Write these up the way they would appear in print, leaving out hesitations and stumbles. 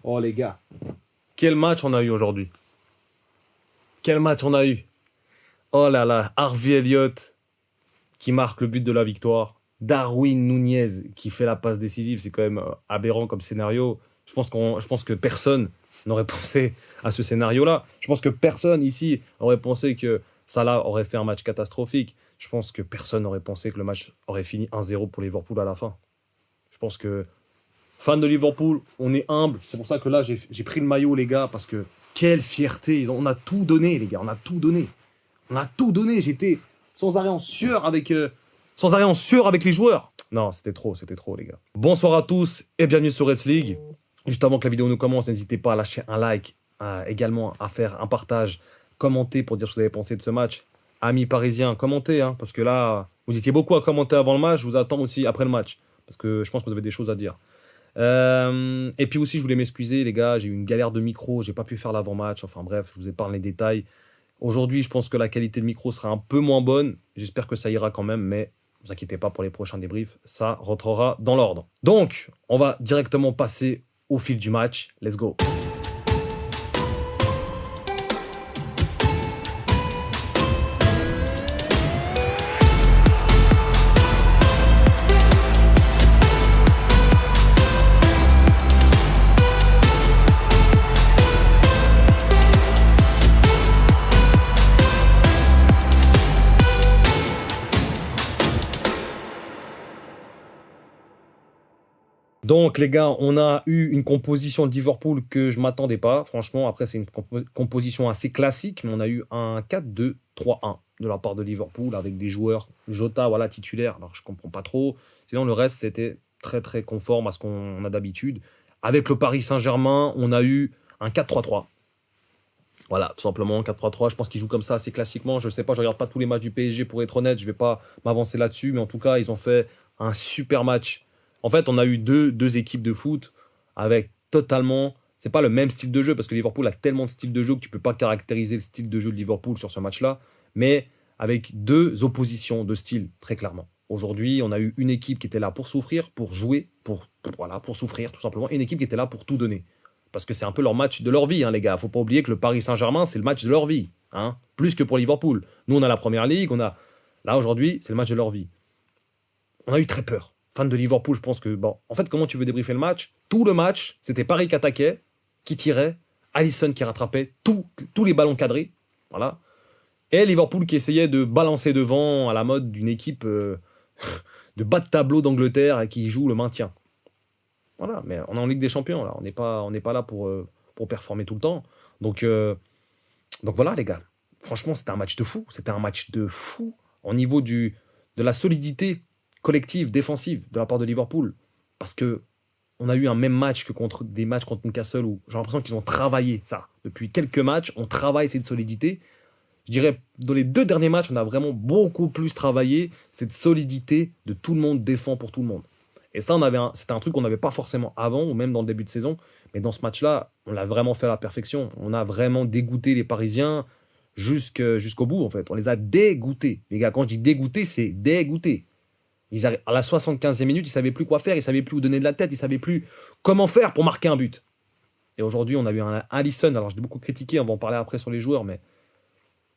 Oh les gars, quel match on a eu aujourd'hui. Quel match on a eu. Oh là là, Harvey Elliott qui marque le but de la victoire. Darwin Nunez qui fait la passe décisive. C'est quand même aberrant comme scénario. Je pense que personne n'aurait pensé à ce scénario-là. Je pense que personne ici aurait pensé que Salah aurait fait un match catastrophique. Je pense que personne n'aurait pensé que le match aurait fini 1-0 pour Liverpool à la fin. Je pense que, fan de Liverpool, on est humble. C'est pour ça que là, j'ai pris le maillot, les gars, parce que quelle fierté. On a tout donné, les gars. On a tout donné. On a tout donné. J'étais sans arrêt en sueur avec les joueurs. Non, c'était trop, les gars. Bonsoir à tous et bienvenue sur Reds League. Juste avant que la vidéo ne commence, n'hésitez pas à lâcher un like, également à faire un partage, commenter pour dire ce que vous avez pensé de ce match. Amis parisiens, commentez, hein, parce que là, vous étiez beaucoup à commenter avant le match. Je vous attends aussi après le match, parce que je pense que vous avez des choses à dire. Et puis aussi, je voulais m'excuser, les gars, j'ai eu une galère de micro, j'ai pas pu faire l'avant-match. Enfin bref, je vous épargne les détails. Aujourd'hui, je pense que la qualité de micro sera un peu moins bonne. J'espère que ça ira quand même, mais ne vous inquiétez pas pour les prochains débriefs, ça rentrera dans l'ordre. Donc, on va directement passer au fil du match. Let's go. Donc, les gars, on a eu une composition de Liverpool que je ne m'attendais pas. Franchement, après, c'est une composition assez classique, mais on a eu un 4-2-3-1 de la part de Liverpool avec des joueurs Jota, voilà, titulaires. Alors, je ne comprends pas trop. Sinon, le reste, c'était très, très conforme à ce qu'on a d'habitude. Avec le Paris Saint-Germain, on a eu un 4-3-3. Voilà, tout simplement, 4-3-3. Je pense qu'ils jouent comme ça assez classiquement. Je ne sais pas, je ne regarde pas tous les matchs du PSG pour être honnête. Je ne vais pas m'avancer là-dessus, mais en tout cas, ils ont fait un super match. En fait, on a eu deux équipes de foot avec totalement... C'est pas le même style de jeu parce que Liverpool a tellement de styles de jeu que tu peux pas caractériser le style de jeu de Liverpool sur ce match-là, mais avec deux oppositions de style, très clairement. Aujourd'hui, on a eu une équipe qui était là pour souffrir, pour jouer, pour souffrir tout simplement, et une équipe qui était là pour tout donner. Parce que c'est un peu leur match de leur vie, hein, les gars. Faut pas oublier que le Paris Saint-Germain, c'est le match de leur vie, hein, plus que pour Liverpool. Nous, on a la Première Ligue, là aujourd'hui, c'est le match de leur vie. On a eu très peur. Fan de Liverpool, je pense que... Bon, en fait, comment tu veux débriefer le match? Tout le match, c'était Paris qui attaquait, qui tirait, Alisson qui rattrapait tous les ballons cadrés, voilà. Et Liverpool qui essayait de balancer devant à la mode d'une équipe de bas de tableau d'Angleterre et qui joue le maintien. Voilà, mais on est en Ligue des Champions, là. On n'est pas là pour performer tout le temps. Donc voilà, les gars. Franchement, c'était un match de fou. C'était un match de fou au niveau de la solidité collective, défensive de la part de Liverpool. Parce que on a eu un même match que des matchs contre Newcastle où j'ai l'impression qu'ils ont travaillé ça. Depuis quelques matchs, on travaille cette solidité. Je dirais, dans les deux derniers matchs, on a vraiment beaucoup plus travaillé cette solidité de tout le monde défend pour tout le monde. Et ça, c'était un truc qu'on n'avait pas forcément avant, ou même dans le début de saison. Mais dans ce match-là, on l'a vraiment fait à la perfection. On a vraiment dégoûté les Parisiens jusqu'au bout, en fait. On les a dégoûtés. Les gars, quand je dis dégoûtés, c'est dégoûté. À la 75e minute, ils ne savaient plus quoi faire, ils ne savaient plus où donner de la tête, ils ne savaient plus comment faire pour marquer un but. Et aujourd'hui, on a eu un Alisson, alors je l'ai beaucoup critiqué, on va en parler après sur les joueurs, mais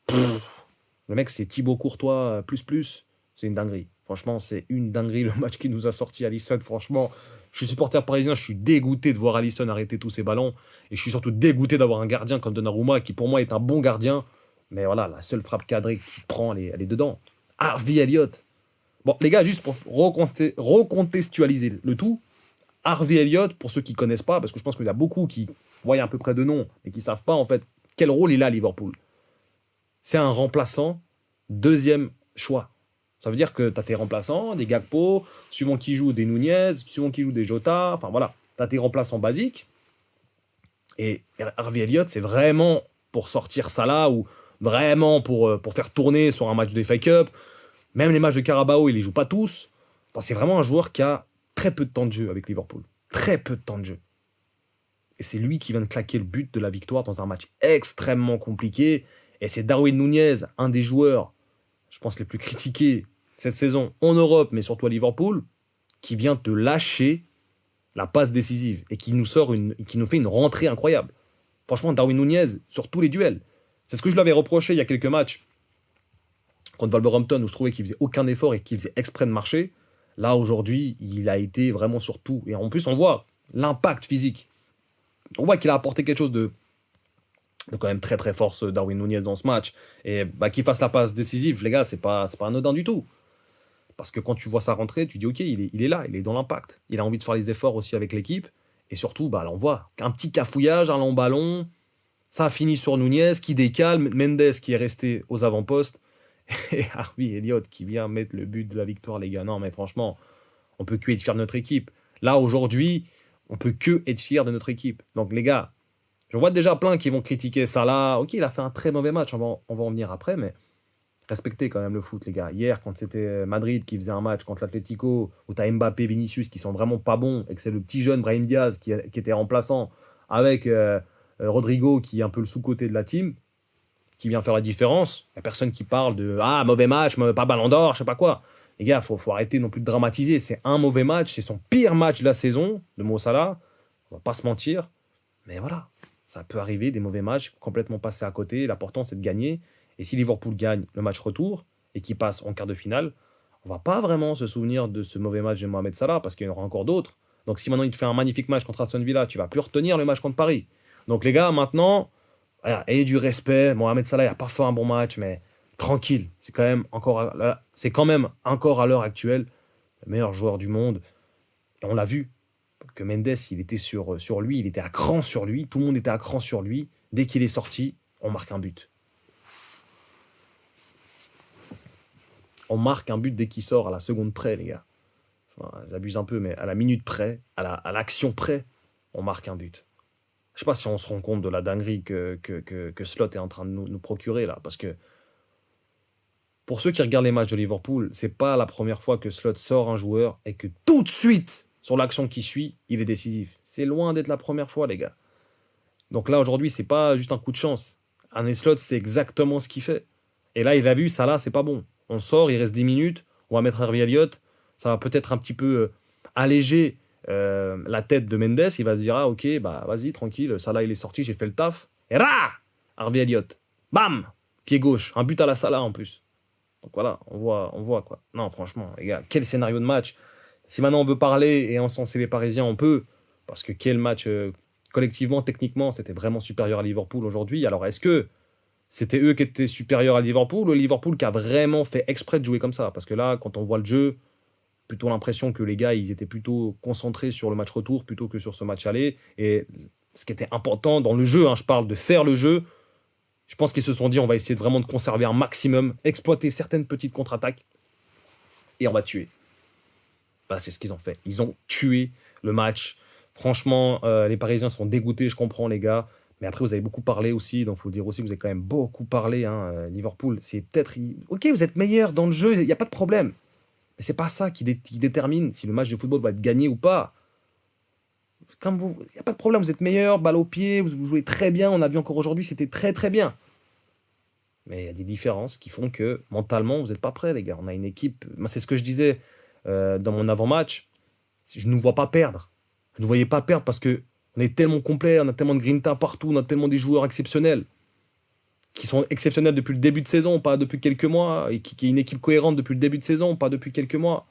le mec, c'est Thibaut Courtois, plus, c'est une dinguerie. Franchement, c'est une dinguerie le match qui nous a sorti Alisson. Franchement, je suis supporter parisien, je suis dégoûté de voir Alisson arrêter tous ses ballons, et je suis surtout dégoûté d'avoir un gardien comme Donnarumma, qui pour moi est un bon gardien, mais voilà, la seule frappe cadrée qu'il prend, elle est dedans. Harvey Elliott. Bon, les gars, juste pour recontextualiser le tout, Harvey Elliott, pour ceux qui ne connaissent pas, parce que je pense qu'il y a beaucoup qui voient à peu près de nom et qui ne savent pas, en fait, quel rôle il a à Liverpool. C'est un remplaçant deuxième choix. Ça veut dire que tu as tes remplaçants, des Gakpo, suivant qui joue des Nunez, suivant qui joue des Jota, enfin voilà, tu as tes remplaçants basiques. Et Harvey Elliott, c'est vraiment pour sortir ça là, ou vraiment pour faire tourner sur un match de FA Cup. Même les matchs de Carabao, il les joue pas tous. Enfin, c'est vraiment un joueur qui a très peu de temps de jeu avec Liverpool. Très peu de temps de jeu. Et c'est lui qui vient de claquer le but de la victoire dans un match extrêmement compliqué. Et c'est Darwin Nunez, un des joueurs, je pense, les plus critiqués cette saison en Europe, mais surtout à Liverpool, qui vient te lâcher la passe décisive, et qui nous fait une rentrée incroyable. Franchement, Darwin Nunez, sur tous les duels. C'est ce que je lui avais reproché il y a quelques matchs contre Wolverhampton, où je trouvais qu'il faisait aucun effort et qu'il faisait exprès de marcher. Là, aujourd'hui, il a été vraiment sur tout. Et en plus, on voit l'impact physique. On voit qu'il a apporté quelque chose de quand même très très fort, ce Darwin Nunez, dans ce match. Et qu'il fasse la passe décisive, les gars, c'est pas anodin du tout. Parce que quand tu vois sa rentrée, tu dis ok, il est là, il est dans l'impact. Il a envie de faire les efforts aussi avec l'équipe. Et surtout, là, on voit qu'un petit cafouillage, un long ballon, ça a fini sur Nunez qui décale, Mendes qui est resté aux avant-postes, et Harvey Elliott qui vient mettre le but de la victoire, les gars. Non, mais franchement, on peut que être fier de notre équipe. Là, aujourd'hui, on peut que être fier de notre équipe. Donc, les gars, je vois déjà plein qui vont critiquer Salah. Ok, il a fait un très mauvais match, on va en venir après, mais respectez quand même le foot, les gars. Hier, quand c'était Madrid qui faisait un match contre l'Atlético, où tu as Mbappé, Vinicius qui sont vraiment pas bons, et que c'est le petit jeune Brahim Diaz qui était remplaçant avec Rodrigo qui est un peu le sous-côté de la team, qui vient faire la différence. Il n'y a personne qui parle de mauvais match, pas ballon d'or, je sais pas quoi. Les gars, faut arrêter non plus de dramatiser. C'est un mauvais match, c'est son pire match de la saison de Mo Salah. On va pas se mentir. Mais voilà, ça peut arriver, des mauvais matchs, complètement passés à côté. L'important, c'est de gagner. Et si Liverpool gagne le match retour et qu'il passe en quart de finale, on va pas vraiment se souvenir de ce mauvais match de Mohamed Salah parce qu'il y en aura encore d'autres. Donc si maintenant il te fait un magnifique match contre Aston Villa, tu vas plus retenir le match contre Paris. Donc les gars, maintenant, ayez du respect. Mohamed Salah, il n'a pas fait un bon match, mais tranquille. C'est quand même encore à l'heure actuelle le meilleur joueur du monde. Et on l'a vu que Mendes, il était sur lui, il était à cran sur lui. Tout le monde était à cran sur lui. Dès qu'il est sorti, on marque un but. On marque un but dès qu'il sort à la seconde près, les gars. Enfin, j'abuse un peu, mais à la minute près, à l'action près, on marque un but. Je sais pas si on se rend compte de la dinguerie que Slot est en train de nous procurer là. Parce que pour ceux qui regardent les matchs de Liverpool, c'est pas la première fois que Slot sort un joueur et que tout de suite, sur l'action qui suit, il est décisif. C'est loin d'être la première fois, les gars. Donc là, aujourd'hui, c'est pas juste un coup de chance. Arne Slot, c'est exactement ce qu'il fait. Et là, il a vu, ça là, c'est pas bon. On sort, il reste 10 minutes, on va mettre Harvey Elliott. Ça va peut-être un petit peu alléger la tête de Mendes. Il va se dire, ok, vas-y, tranquille, Salah, il est sorti, j'ai fait le taf. Et là, Harvey Elliott, bam, pied gauche, un but à la Salah en plus. Donc voilà, on voit quoi. Non, franchement, les gars, quel scénario de match. Si maintenant on veut parler et encenser les Parisiens, on peut. Parce que quel match, collectivement, techniquement, c'était vraiment supérieur à Liverpool aujourd'hui. Alors est-ce que c'était eux qui étaient supérieurs à Liverpool ou Liverpool qui a vraiment fait exprès de jouer comme ça? Parce que là, quand on voit le jeu, plutôt l'impression que les gars, ils étaient plutôt concentrés sur le match retour plutôt que sur ce match aller. Et ce qui était important dans le jeu, je parle de faire le jeu, je pense qu'ils se sont dit, on va essayer vraiment de conserver un maximum, exploiter certaines petites contre-attaques et on va tuer. C'est ce qu'ils ont fait. Ils ont tué le match. Franchement, les Parisiens sont dégoûtés, je comprends les gars. Mais après, vous avez beaucoup parlé aussi, donc il faut dire aussi que vous avez quand même beaucoup parlé. Liverpool, c'est peut-être... Ok, vous êtes meilleur dans le jeu, il n'y a pas de problème. Mais c'est pas ça qui détermine si le match de football va être gagné ou pas. Il n'y a pas de problème, vous êtes meilleur, balle au pied, vous jouez très bien. On a vu encore aujourd'hui, c'était très très bien. Mais il y a des différences qui font que mentalement, vous n'êtes pas prêts, les gars. On a une équipe... Moi, c'est ce que je disais dans mon avant-match. Je ne nous vois pas perdre. Je ne voyais pas perdre parce que on est tellement complet, on a tellement de grinta partout, on a tellement des joueurs exceptionnels qui sont exceptionnels depuis le début de saison, pas depuis quelques mois, et qui est une équipe cohérente depuis le début de saison, pas depuis quelques mois.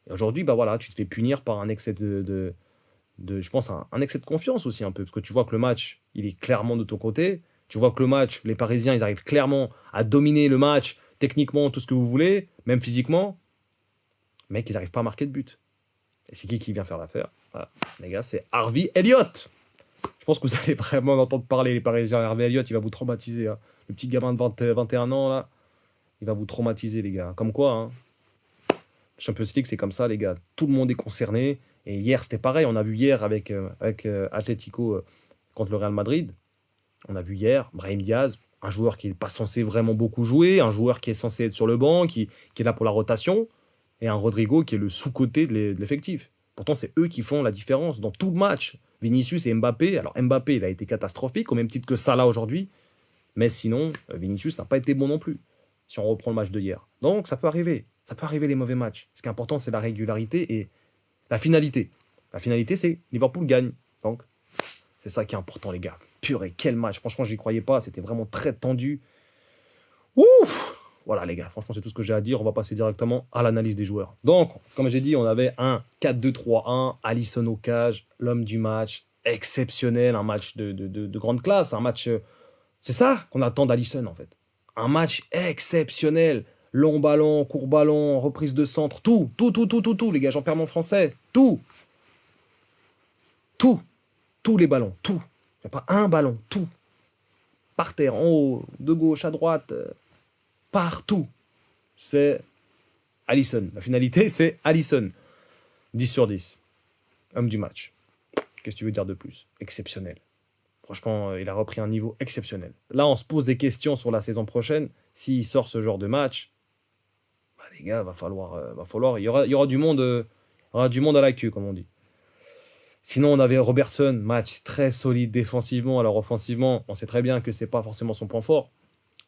Et aujourd'hui, tu te fais punir par un excès je pense, un excès de confiance aussi un peu, parce que tu vois que le match, il est clairement de ton côté. Tu vois que le match, les Parisiens, ils arrivent clairement à dominer le match, techniquement, tout ce que vous voulez, même physiquement, mais qu'ils n'arrivent pas à marquer de but. Et c'est qui vient faire l'affaire? Voilà. Les gars, c'est Harvey Elliott. Je pense que vous allez vraiment en entendre parler, les Parisiens. Harvey Elliott, il va vous traumatiser. Le petit gamin de 21 ans, là, il va vous traumatiser, les gars. Comme quoi, Champions League, c'est comme ça, les gars. Tout le monde est concerné. Et hier, c'était pareil. On a vu hier avec Atlético contre le Real Madrid. On a vu hier Brahim Diaz, un joueur qui n'est pas censé vraiment beaucoup jouer, un joueur qui est censé être sur le banc, qui est là pour la rotation, et un Rodrigo qui est le sous-côté de l'effectif. Pourtant, c'est eux qui font la différence dans tout le match. Vinicius et Mbappé. Alors, Mbappé, il a été catastrophique, au même titre que Salah aujourd'hui. Mais sinon, Vinicius n'a pas été bon non plus, si on reprend le match de hier. Donc, ça peut arriver. Ça peut arriver les mauvais matchs. Ce qui est important, c'est la régularité et la finalité. La finalité, c'est Liverpool gagne. Donc, c'est ça qui est important, les gars. Purée, quel match. Franchement, j'y croyais pas. C'était vraiment très tendu. Ouf! Voilà, les gars. Franchement, c'est tout ce que j'ai à dire. On va passer directement à l'analyse des joueurs. Donc, comme j'ai dit, on avait un 4-2-3-1. Alisson au cage, l'homme du match. Exceptionnel. Un match de grande classe. Un match. C'est ça qu'on attend d'Alisson, en fait. Un match exceptionnel. Long ballon, court ballon, reprise de centre. Tout. Les gars, j'en perds mon français. Tout. Tous les ballons. Tout. Il n'y a pas un ballon. Tout. Par terre, en haut, de gauche, à droite. Partout. C'est Alisson. La finalité, c'est Alisson. 10 sur 10. Homme du match. Qu'est-ce que tu veux dire de plus? Exceptionnel. Franchement, il a repris un niveau exceptionnel. Là, on se pose des questions sur la saison prochaine. S'il sort ce genre de match, bah, les gars, va falloir. Il y aura du monde, à la queue, comme on dit. Sinon, on avait Robertson, match très solide défensivement. Alors, offensivement, on sait très bien que c'est pas forcément son point fort,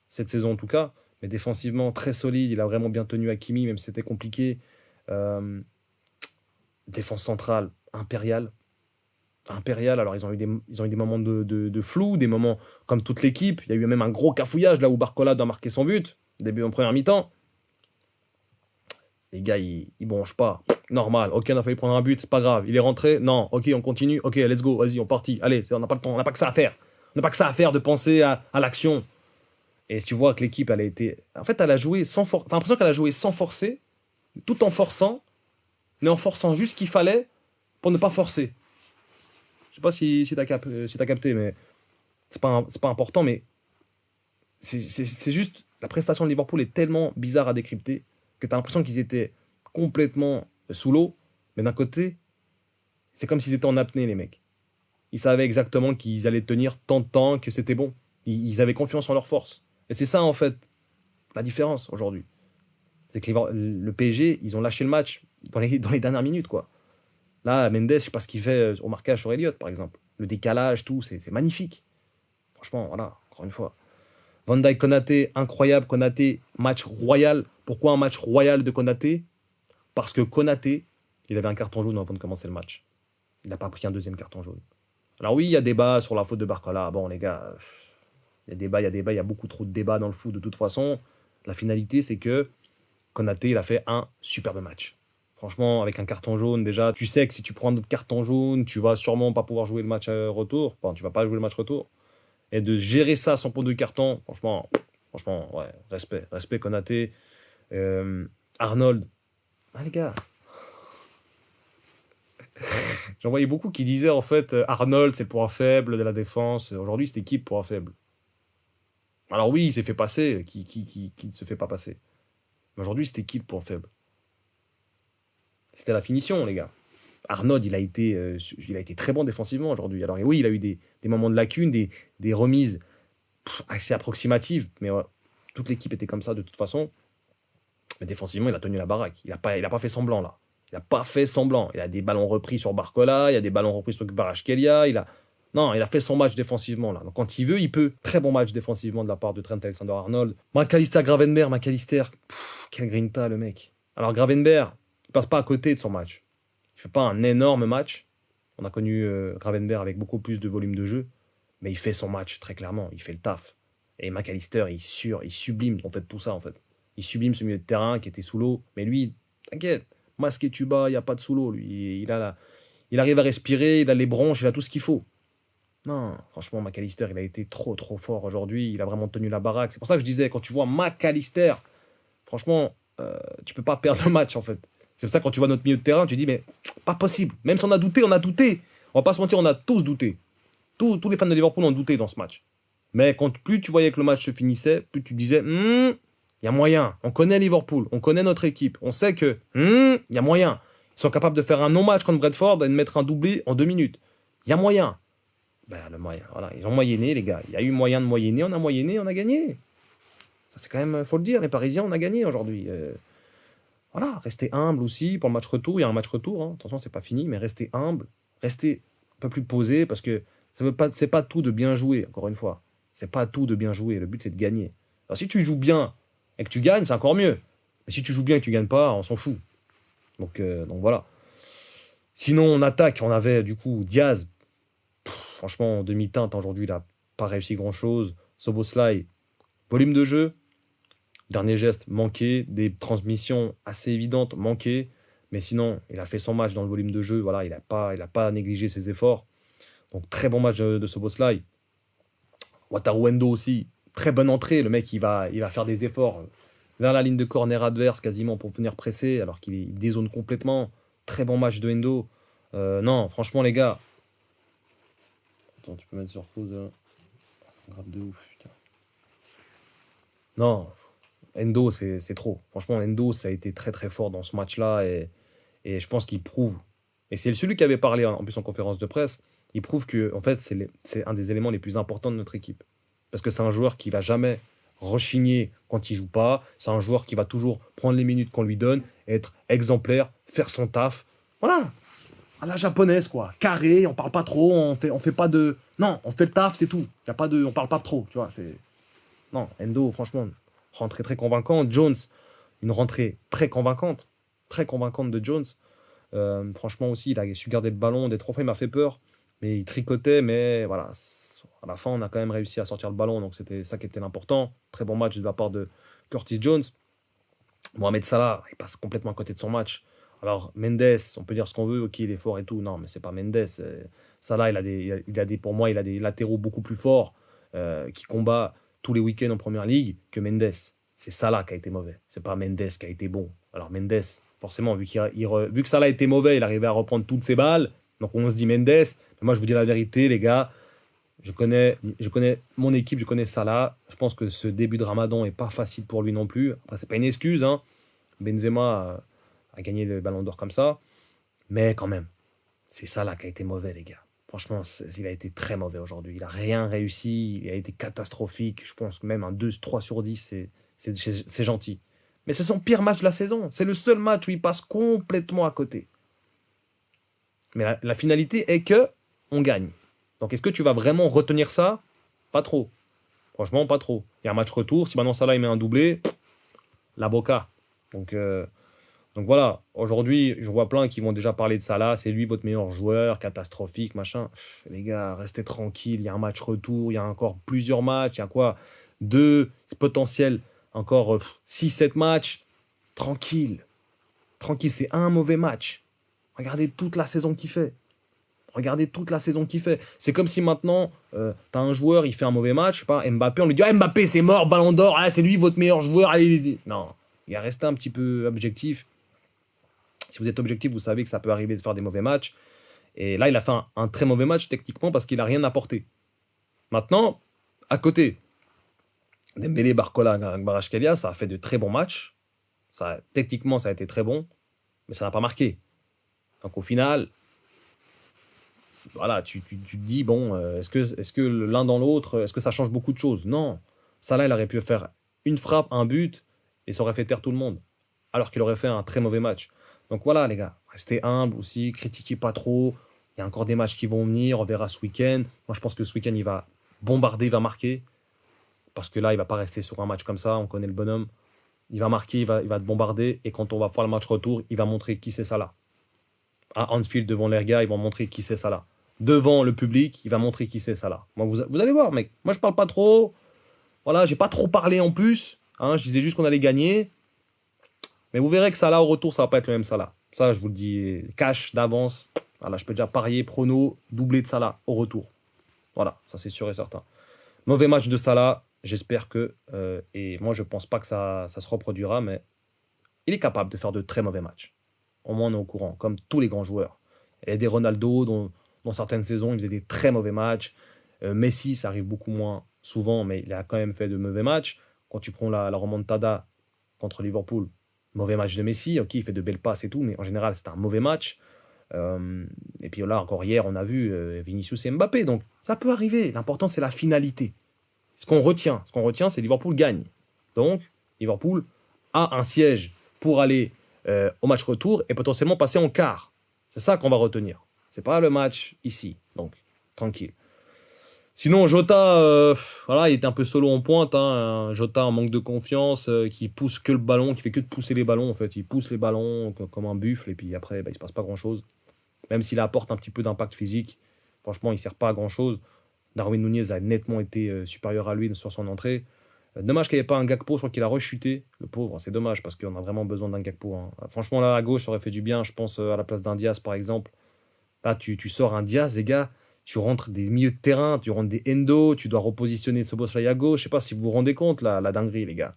cette saison en tout cas. Mais défensivement, très solide. Il a vraiment bien tenu Hakimi, même si c'était compliqué. Défense centrale, impériale. Alors ils ont eu des moments de flou, des moments comme toute l'équipe. Il y a eu même un gros cafouillage là où Barcola doit marquer son but, début en première mi-temps. Les gars, ils bronchent pas. Normal, ok, on a failli prendre un but, c'est pas grave. Il est rentré, non, ok, on continue, ok, let's go, vas-y, on partit. Allez, on n'a pas le temps, on n'a pas que ça à faire. On n'a pas que ça à faire de penser à l'action. Et tu vois que l'équipe, elle a été... En fait, elle a joué sans forcer. T'as l'impression qu'elle a joué sans forcer, tout en forçant, mais en forçant juste ce qu'il fallait pour ne pas forcer. Je sais pas si t'as capté, mais c'est pas important, mais c'est juste... La prestation de Liverpool est tellement bizarre à décrypter que t'as l'impression qu'ils étaient complètement sous l'eau, mais d'un côté, c'est comme s'ils étaient en apnée, les mecs. Ils savaient exactement qu'ils allaient tenir tant de temps, que c'était bon. Ils avaient confiance en leur force. Et c'est ça, en fait, la différence aujourd'hui. C'est que le PSG, ils ont lâché le match dans les dernières minutes, quoi. Là, Mendes, je sais pas ce qu'il fait au marquage sur Elliott, par exemple. Le décalage, tout, c'est magnifique. Franchement, voilà, encore une fois. Van Dijk, Konaté, incroyable. Konaté, match royal. Pourquoi un match royal de Konaté? Parce que Konaté, il avait un carton jaune avant de commencer le match. Il n'a pas pris un deuxième carton jaune. Alors oui, il y a débat sur la faute de Barcola. Bon, les gars, il y a beaucoup trop de débats dans le foot de toute façon. La finalité, c'est que Konaté, il a fait un superbe match. Franchement, avec un carton jaune, déjà, tu sais que si tu prends un autre carton jaune, tu vas sûrement pas pouvoir jouer le match retour. Enfin, tu vas pas jouer le match retour. Et de gérer ça sans point de carton, franchement, ouais, respect Konaté. Arnold. Ah, les gars. J'en voyais beaucoup qui disaient, en fait, Arnold, c'est le point faible de la défense. Aujourd'hui, cette équipe, point faible. Alors oui, il s'est fait passer. Qui ne se fait pas passer? Mais aujourd'hui, cette équipe, point faible. C'était la finition, les gars. Arnold, il a été très bon défensivement aujourd'hui. Alors oui, il a eu des moments de lacune, des remises assez approximatives, mais ouais, toute l'équipe était comme ça de toute façon. Mais défensivement, il a tenu la baraque. Il a pas fait semblant, là. Il n'a pas fait semblant. Il a des ballons repris sur Barcola, il y a des ballons repris sur Kvaratskhelia. Il a fait son match défensivement, là. Donc quand il veut, il peut. Très bon match défensivement de la part de Trent Alexander-Arnold. McAllister, quel grinta, le mec. Alors Gravenberch, il passe pas à côté de son match. Il fait pas un énorme match. On a connu Gravenberch avec beaucoup plus de volume de jeu, mais il fait son match, très clairement. Il fait le taf. Et McAllister, il sublime en fait tout ça, en fait. Il sublime ce milieu de terrain qui était sous l'eau. Mais lui, t'inquiète, masque et tuba, il n'y a pas de sous l'eau. Lui, il arrive à respirer, il a les bronches, il a tout ce qu'il faut. Non, franchement, McAllister, il a été trop fort aujourd'hui. Il a vraiment tenu la baraque. C'est pour ça que je disais, quand tu vois McAllister, franchement, tu peux pas perdre le match, en fait. C'est pour ça que quand tu vois notre milieu de terrain, tu dis, mais pas possible. Même si on a douté, on a douté. On va pas se mentir, on a tous douté. Tous les fans de Liverpool ont douté dans ce match. Mais plus tu voyais que le match se finissait, plus tu disais, il y a moyen. On connaît Liverpool, on connaît notre équipe. On sait que, il y a moyen. Ils sont capables de faire un non-match contre Brentford et de mettre un doublé en 2 minutes. Il y a moyen. Ben, le moyen, voilà. Ils ont moyenné, les gars. Il y a eu moyen de moyenner, on a moyenné, on a gagné. Ça, c'est quand même, faut le dire, les Parisiens, on a gagné aujourd'hui. Voilà, restez humble aussi pour le match retour. Il y a un match retour, hein. Attention, c'est pas fini, mais restez humble, restez un peu plus posé parce que c'est pas tout de bien jouer, encore une fois. C'est pas tout de bien jouer. Le but, c'est de gagner. Alors, si tu joues bien et que tu gagnes, c'est encore mieux. Mais si tu joues bien et que tu gagnes pas, on s'en fout. Donc voilà. Sinon, en attaque, on avait du coup Diaz. Franchement, en demi-teinte, aujourd'hui, il n'a pas réussi grand-chose. Soboslai, volume de jeu, dernier geste manqué, des transmissions assez évidentes manquées. Mais sinon, il a fait son match dans le volume de jeu. Voilà, il a pas négligé ses efforts. Donc, très bon match de Soboslai. Wataru Endo aussi, très bonne entrée. Le mec, il va faire des efforts vers la ligne de corner adverse quasiment pour venir presser, alors qu'il dézone complètement. Très bon match de Endo. Non, franchement, les gars. Attends, tu peux mettre sur pause là. C'est grave de ouf, putain. Non, Endo, c'est trop. Franchement, Endo, ça a été très très fort dans ce match-là et je pense qu'il prouve. Et c'est celui qui avait parlé en plus en conférence de presse. Il prouve que en fait, c'est un des éléments les plus importants de notre équipe. Parce que c'est un joueur qui va jamais rechigner quand il joue pas. C'est un joueur qui va toujours prendre les minutes qu'on lui donne, être exemplaire, faire son taf. Voilà, à la japonaise, quoi. Carré, on parle pas trop, on fait pas de. Non, on fait le taf, c'est tout. Y a pas de, on parle pas trop, tu vois. Non, Endo, franchement, rentrée très convaincante. Jones, une rentrée très convaincante de Jones. Franchement aussi, il a su garder le ballon. Des 3 fois, il m'a fait peur, mais il tricotait. Mais voilà, à la fin, on a quand même réussi à sortir le ballon, donc c'était ça qui était l'important. Très bon match de la part de Curtis Jones. Mohamed Salah, il passe complètement à côté de son match. Alors, Mendes, on peut dire ce qu'on veut, ok, il est fort et tout. Non, mais c'est pas Mendes. Salah, pour moi, il a des latéraux beaucoup plus forts qui combat tous les week-ends en première ligue que Mendes. C'est Salah qui a été mauvais. C'est pas Mendes qui a été bon. Alors, Mendes, forcément, vu que Salah était mauvais, il arrivait à reprendre toutes ses balles. Donc, on se dit Mendes. Mais moi, je vous dis la vérité, les gars. Je connais mon équipe, je connais Salah. Je pense que ce début de Ramadan est pas facile pour lui non plus. Après, c'est pas une excuse, hein. Benzema a gagné le ballon d'or comme ça. Mais quand même, c'est Salah qui a été mauvais, les gars. Franchement, il a été très mauvais aujourd'hui. Il n'a rien réussi. Il a été catastrophique. Je pense que même un 2-3/10, c'est gentil. Mais c'est son pire match de la saison. C'est le seul match où il passe complètement à côté. Mais la finalité est que on gagne. Donc, est-ce que tu vas vraiment retenir ça? Pas trop. Franchement, pas trop. Il y a un match retour. Si maintenant Salah il met un doublé, la boca. Donc voilà, aujourd'hui, je vois plein qui vont déjà parler de Salah. C'est lui votre meilleur joueur, catastrophique, machin. Les gars, restez tranquilles. Il y a un match retour. Il y a encore plusieurs matchs. Il y a quoi? 2 potentiels. Encore 6-7 matchs. Tranquille. Tranquille, c'est un mauvais match. Regardez toute la saison qu'il fait. Regardez toute la saison qu'il fait. C'est comme si maintenant, t'as un joueur, il fait un mauvais match, je sais pas, Mbappé, on lui dit ah, Mbappé, c'est mort, ballon d'or, ah, c'est lui votre meilleur joueur. Allez. Non, il a resté un petit peu objectif. Si vous êtes objectif, vous savez que ça peut arriver de faire des mauvais matchs. Et là, il a fait un très mauvais match techniquement parce qu'il n'a rien apporté. Maintenant, à côté, Dembélé, Barcola, Kvaratskhelia, ça a fait de très bons matchs. Techniquement, ça a été très bon, mais ça n'a pas marqué. Donc au final, voilà, tu te dis, bon, est-ce que l'un dans l'autre, est-ce que ça change beaucoup de choses? Non. Salah, il aurait pu faire une frappe, un but, et ça aurait fait taire tout le monde. Alors qu'il aurait fait un très mauvais match. Donc voilà, les gars, restez humbles aussi, critiquez pas trop. Il y a encore des matchs qui vont venir, on verra ce week-end. Moi, je pense que ce week-end, il va bombarder, il va marquer. Parce que là, il va pas rester sur un match comme ça, on connaît le bonhomme. Il va marquer, il va te bombarder, et quand on va faire le match retour, il va montrer qui c'est Salah. À Anfield, devant les gars, ils vont montrer qui c'est Salah. Devant le public, il va montrer qui c'est Salah. Moi, vous allez voir, mec. Moi, je parle pas trop. Voilà, j'ai pas trop parlé en plus. Hein, je disais juste qu'on allait gagner. Mais vous verrez que Salah au retour, ça va pas être le même Salah. Ça, je vous le dis, cash d'avance. Voilà, je peux déjà parier, prono, doublé de Salah au retour. Voilà, ça c'est sûr et certain. Mauvais match de Salah, j'espère que... et moi, je pense pas que ça se reproduira, mais il est capable de faire de très mauvais matchs. Au moins, on est au courant, comme tous les grands joueurs. Il y a des Ronaldo, dans certaines saisons, il faisait des très mauvais matchs. Messi, ça arrive beaucoup moins souvent, mais il a quand même fait de mauvais matchs. Quand tu prends la remontada contre Liverpool, mauvais match de Messi, ok, il fait de belles passes et tout, mais en général, c'est un mauvais match. Et puis là, encore hier, on a vu Vinicius et Mbappé, donc ça peut arriver. L'important, c'est la finalité. Ce qu'on retient, c'est Liverpool gagne. Donc, Liverpool a un siège pour aller au match retour et potentiellement passer en quart. C'est ça qu'on va retenir. C'est pas le match ici, donc tranquille. Sinon, Jota, voilà, il était un peu solo en pointe. Hein. Jota en manque de confiance, qui pousse que le ballon, qui fait que de pousser les ballons. En fait, il pousse les ballons comme un buffle et puis après, il se passe pas grand chose. Même s'il apporte un petit peu d'impact physique, franchement, il ne sert pas à grand-chose. Darwin Nunez a nettement été supérieur à lui sur son entrée. Dommage qu'il n'y ait pas un Gakpo, je crois qu'il a rechuté, le pauvre, c'est dommage parce qu'on a vraiment besoin d'un Gakpo. Hein. Franchement, là, à gauche, ça aurait fait du bien, je pense, à la place d'un Diaz, par exemple. Là, tu sors un Diaz, les gars, tu rentres des milieux de terrain, tu rentres des Endo, tu dois repositionner Szoboszlai à gauche. Je sais pas si vous vous rendez compte, là, la dinguerie, les gars.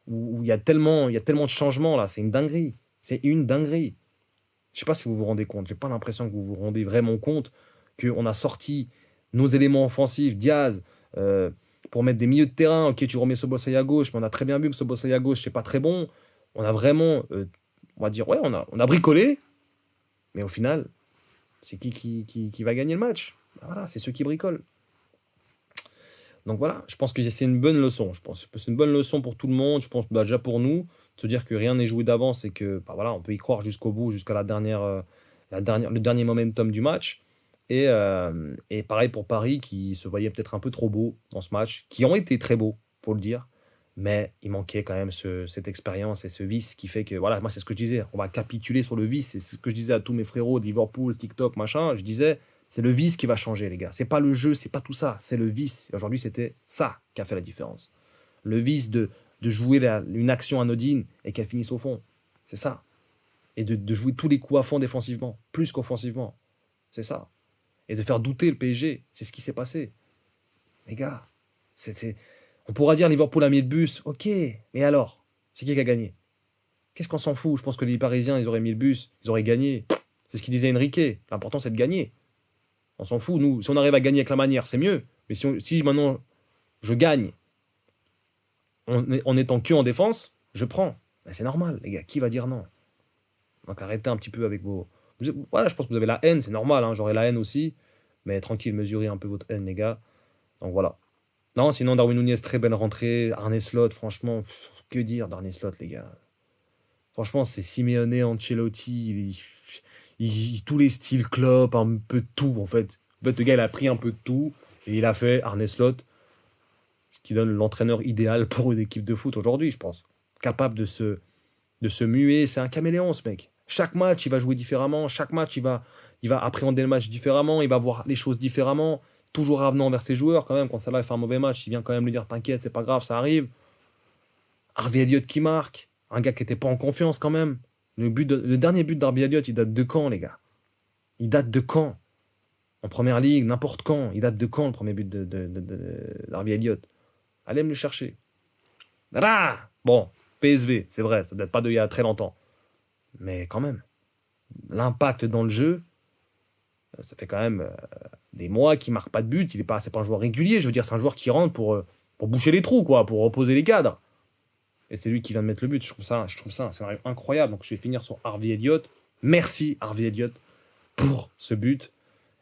Où il y a tellement de changements, là, c'est une dinguerie. C'est une dinguerie. Je sais pas si vous vous rendez compte, j'ai pas l'impression que vous vous rendez vraiment compte qu'on a sorti nos éléments offensifs, Diaz, pour mettre des milieux de terrain. Ok, tu remets Szoboszlai à gauche, mais on a très bien vu que Szoboszlai à gauche, c'est pas très bon. On a vraiment, on va dire, ouais, on a bricolé, mais au final, c'est qui va gagner le match? Ben voilà, c'est ceux qui bricolent. Donc voilà, je pense que c'est une bonne leçon. Je pense que c'est une bonne leçon pour tout le monde. Je pense déjà pour nous, de se dire que rien n'est joué d'avance et que bah voilà, on peut y croire jusqu'au bout, jusqu'à le dernier momentum du match. Et pareil pour Paris, qui se voyait peut-être un peu trop beau dans ce match, qui ont été très beaux, faut le dire. Mais il manquait quand même cette expérience et ce vice qui fait que, voilà, moi c'est ce que je disais, on va capituler sur le vice. C'est ce que je disais à tous mes frérots de Liverpool, TikTok, machin. Je disais, c'est le vice qui va changer, les gars. C'est pas le jeu, c'est pas tout ça, c'est le vice. Et aujourd'hui, c'était ça qui a fait la différence. Le vice de jouer une action anodine et qu'elle finisse au fond. C'est ça. Et de jouer tous les coups à fond défensivement, plus qu'offensivement. C'est ça. Et de faire douter le PSG. C'est ce qui s'est passé. Les gars, on pourra dire Liverpool a mis le bus. Ok, mais alors, c'est qui a gagné? Qu'est-ce qu'on s'en fout? Je pense que les Parisiens, ils auraient mis le bus, ils auraient gagné. C'est ce qu'il disait Enrique. L'important, c'est de gagner. On s'en fout, nous. Si on arrive à gagner avec la manière, c'est mieux. Mais si maintenant je gagne en étant que en défense, je prends. Ben, c'est normal, les gars. Qui va dire non? Donc arrêtez un petit peu avec vos... Voilà, je pense que vous avez la haine, c'est normal. Hein, j'aurai la haine aussi. Mais tranquille, mesurez un peu votre haine, les gars. Donc voilà. Non, sinon, Darwin Nunez, très belle rentrée. Arne Slot, franchement, que dire d'Arne Slot, les gars? Franchement, c'est Simeone, Ancelotti, tous les styles Klopp, un peu de tout, en fait. En fait, le gars, il a pris un peu de tout et il a fait Arne Slot, ce qui donne l'entraîneur idéal pour une équipe de foot aujourd'hui, je pense. Capable de se muer, c'est un caméléon, ce mec. Chaque match, il va jouer différemment. Chaque match, il va appréhender le match différemment. Il va voir les choses différemment. Toujours avenant vers ses joueurs, quand même. Quand Salah fait un mauvais match, il vient quand même lui dire t'inquiète, c'est pas grave, ça arrive. Harvey Elliott qui marque. Un gars qui n'était pas en confiance, quand même. Le dernier but d'Harvey Elliott, il date de quand, les gars? Il date de quand? En première ligue, n'importe quand. Il date de quand, le premier but d'Harvey Elliott? Allez me le chercher. Ah bon, PSV, c'est vrai, ça ne date pas d'il y a très longtemps. Mais quand même, l'impact dans le jeu, ça fait quand même des mois qu'il ne marque pas de but. C'est pas un joueur régulier, je veux dire, c'est un joueur qui rentre pour boucher les trous, quoi, pour reposer les cadres. Et c'est lui qui vient de mettre le but. Je trouve ça un scénario incroyable. Donc je vais finir sur Harvey Elliott. Merci Harvey Elliott pour ce but.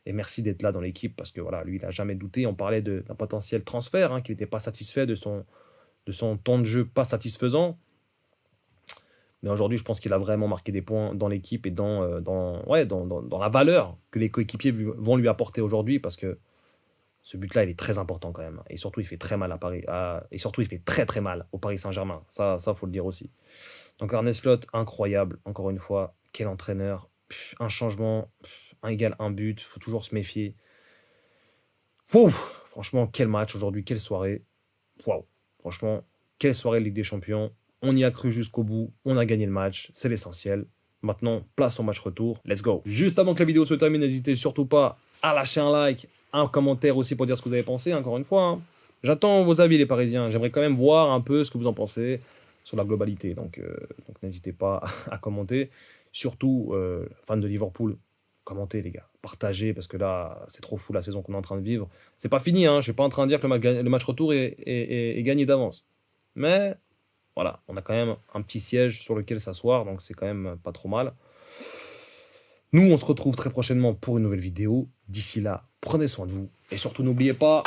Et merci d'être là dans l'équipe parce que voilà, lui, il n'a jamais douté. On parlait d'un potentiel transfert, hein, qu'il n'était pas satisfait de son temps de jeu pas satisfaisant. Mais aujourd'hui, je pense qu'il a vraiment marqué des points dans l'équipe et dans la valeur que les coéquipiers vont lui apporter aujourd'hui parce que ce but-là, il est très important quand même. Et surtout, il fait très mal à Paris. Et surtout, il fait très très mal au Paris Saint-Germain. Ça, faut le dire aussi. Donc Arne Slot, incroyable. Encore une fois, quel entraîneur. Un changement, un égal, un but. Faut toujours se méfier. Ouf, franchement, quel match aujourd'hui, quelle soirée. Waouh. Franchement, quelle soirée de Ligue des Champions. On y a cru jusqu'au bout. On a gagné le match. C'est l'essentiel. Maintenant, place au match retour. Let's go. Juste avant que la vidéo se termine, n'hésitez surtout pas à lâcher un like, un commentaire aussi pour dire ce que vous avez pensé, encore une fois. Hein. J'attends vos avis, les Parisiens. J'aimerais quand même voir un peu ce que vous en pensez sur la globalité. Donc n'hésitez pas à commenter. Surtout, fans de Liverpool, commentez, les gars. Partagez, parce que là, c'est trop fou la saison qu'on est en train de vivre. C'est pas fini, hein. Je suis pas en train de dire que le match retour est gagné d'avance. Mais voilà, on a quand même un petit siège sur lequel s'asseoir, donc c'est quand même pas trop mal. Nous, on se retrouve très prochainement pour une nouvelle vidéo. D'ici là, prenez soin de vous. Et surtout, n'oubliez pas...